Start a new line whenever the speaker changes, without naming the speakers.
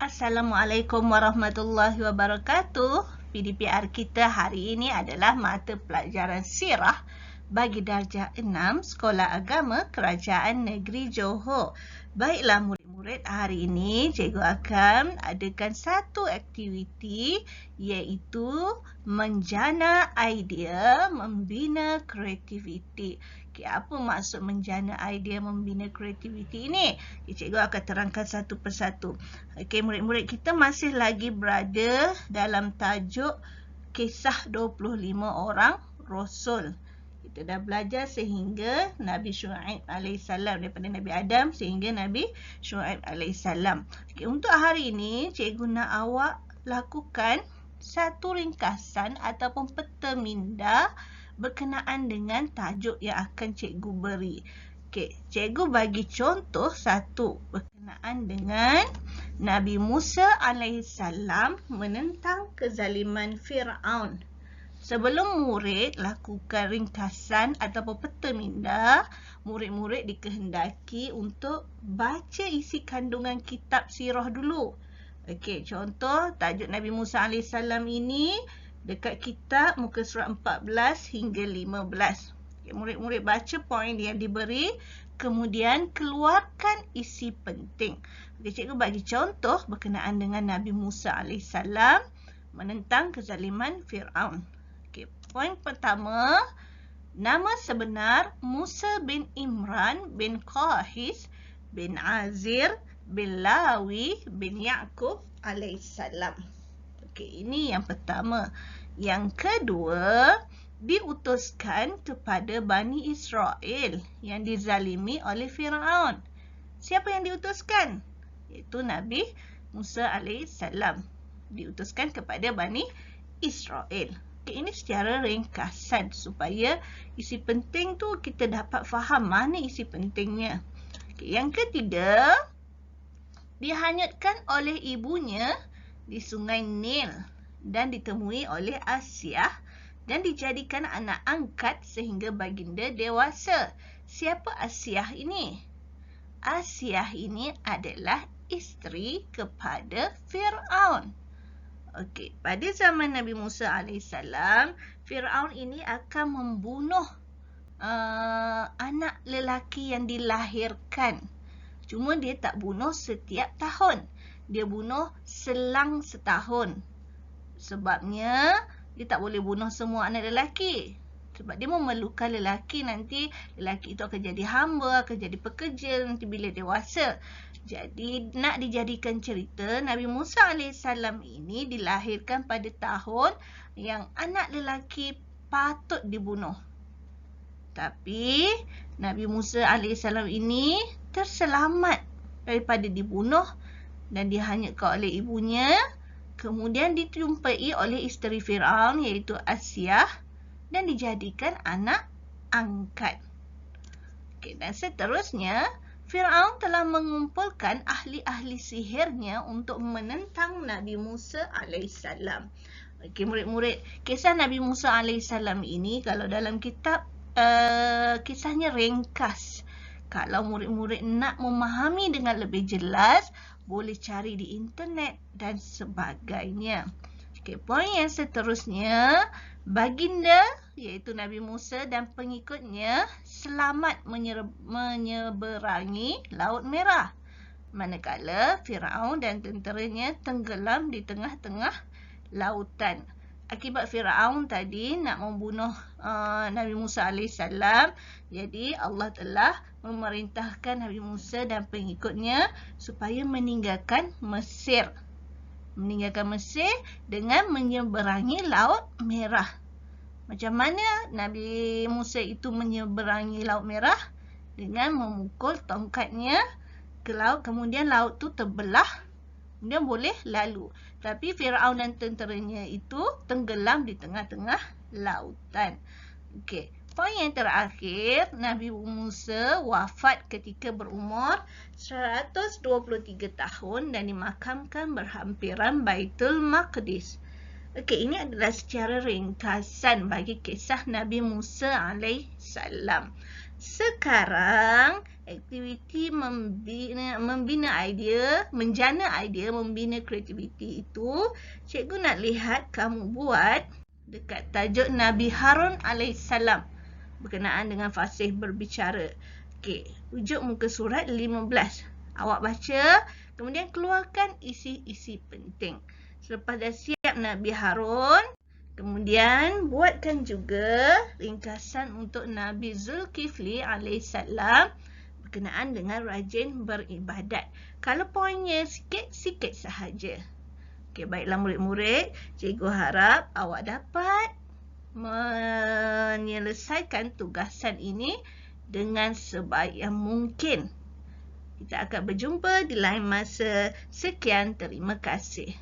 Assalamualaikum warahmatullahi wabarakatuh. PDPR kita hari ini adalah mata pelajaran sirah bagi darjah 6 Sekolah Agama Kerajaan Negeri Johor. Baiklah murid-murid, hari ini cikgu akan adakan satu aktiviti iaitu menjana idea membina kreativiti. Okay, apa maksud menjana idea membina kreativiti ini? Okay, cikgu akan terangkan satu persatu. Okey, murid-murid, kita masih lagi berada dalam tajuk kisah 25 orang Rasul. Kita dah belajar sehingga Nabi Syuaib AS, daripada Nabi Adam sehingga Nabi Syuaib AS. Okay, untuk hari ini, cikgu nak awak lakukan satu ringkasan ataupun peta minda berkenaan dengan tajuk yang akan cikgu beri. Okay, cikgu bagi contoh satu berkenaan dengan Nabi Musa AS menentang kezaliman Fir'aun. Sebelum murid lakukan ringkasan ataupun peta minda, murid-murid dikehendaki untuk baca isi kandungan kitab sirah dulu. Okey, contoh tajuk Nabi Musa AS ini dekat kitab muka surat 14 hingga 15. Okay, murid-murid baca poin yang diberi, kemudian keluarkan isi penting. Okay, cikgu bagi contoh berkenaan dengan Nabi Musa AS menentang kezaliman Fir'aun. Okay, poin pertama, nama sebenar Musa bin Imran bin Qahis bin Azir bin Lawi bin Ya'qub alaihissalam. Okay, ini yang pertama. Yang kedua, diutuskan kepada Bani Israel yang dizalimi oleh Fir'aun. Siapa yang diutuskan? Iaitu Nabi Musa AS. Diutuskan kepada Bani Israel. Okay, ini secara ringkasan supaya isi penting tu kita dapat faham mana isi pentingnya. Okay, yang ketiga, dihanyutkan oleh ibunya di Sungai Nil dan ditemui oleh Asyah dan dijadikan anak angkat sehingga baginda dewasa. Siapa Asyah ini? Asyah ini adalah isteri kepada Fir'aun. Okey, pada zaman Nabi Musa AS, Fir'aun ini akan membunuh anak lelaki yang dilahirkan. Cuma dia tak bunuh setiap tahun. Dia bunuh selang setahun. Sebabnya dia tak boleh bunuh semua anak lelaki. Sebab dia memerlukan lelaki, nanti lelaki itu akan jadi hamba, akan jadi pekerja nanti bila dewasa. Jadi nak dijadikan cerita, Nabi Musa AS ini dilahirkan pada tahun yang anak lelaki patut dibunuh. Tapi Nabi Musa AS ini terselamat daripada dibunuh dan dihanyutkan oleh ibunya. Kemudian dijumpai oleh isteri Fir'aun iaitu Asyah dan dijadikan anak angkat. Okay, dan seterusnya, Fir'aun telah mengumpulkan ahli-ahli sihirnya untuk menentang Nabi Musa AS. Okay, murid-murid, kisah Nabi Musa AS ini kalau dalam kitab kisahnya ringkas. Kalau murid-murid nak memahami dengan lebih jelas, boleh cari di internet dan sebagainya. Okay, poin yang seterusnya, baginda iaitu Nabi Musa dan pengikutnya selamat menyeberangi Laut Merah. Manakala Fir'aun dan tenteranya tenggelam di tengah-tengah lautan. Akibat Fir'aun tadi nak membunuh Nabi Musa AS, jadi Allah telah memerintahkan Nabi Musa dan pengikutnya supaya meninggalkan Mesir. Meninggalkan Mesir dengan menyeberangi Laut Merah. Macam mana Nabi Musa itu menyeberangi Laut Merah? Dengan memukul tongkatnya ke laut, kemudian laut tu terbelah, kemudian boleh lalu. Tapi Fir'aun dan tenteranya itu tenggelam di tengah-tengah lautan. Okey, poin yang terakhir, Nabi Musa wafat ketika berumur 123 tahun dan dimakamkan berhampiran Baitul Maqdis. Okey, ini adalah secara ringkasan bagi kisah Nabi Musa AS. Sekarang, aktiviti membina idea, menjana idea, membina kreativiti itu, cikgu nak lihat kamu buat dekat tajuk Nabi Harun alaihissalam berkenaan dengan fasih berbicara. Okey, rujuk muka surat 15. Awak baca, kemudian keluarkan isi-isi penting. Selepas dah siap Nabi Harun, kemudian buatkan juga ringkasan untuk Nabi Zulkifli alaihissalam berkenaan dengan rajin beribadat. Kalau poinnya sikit-sikit sahaja. Okey, baiklah murid-murid, cikgu harap awak dapat menyelesaikan tugasan ini dengan sebaik yang mungkin. Kita akan berjumpa di lain masa. Sekian, terima kasih.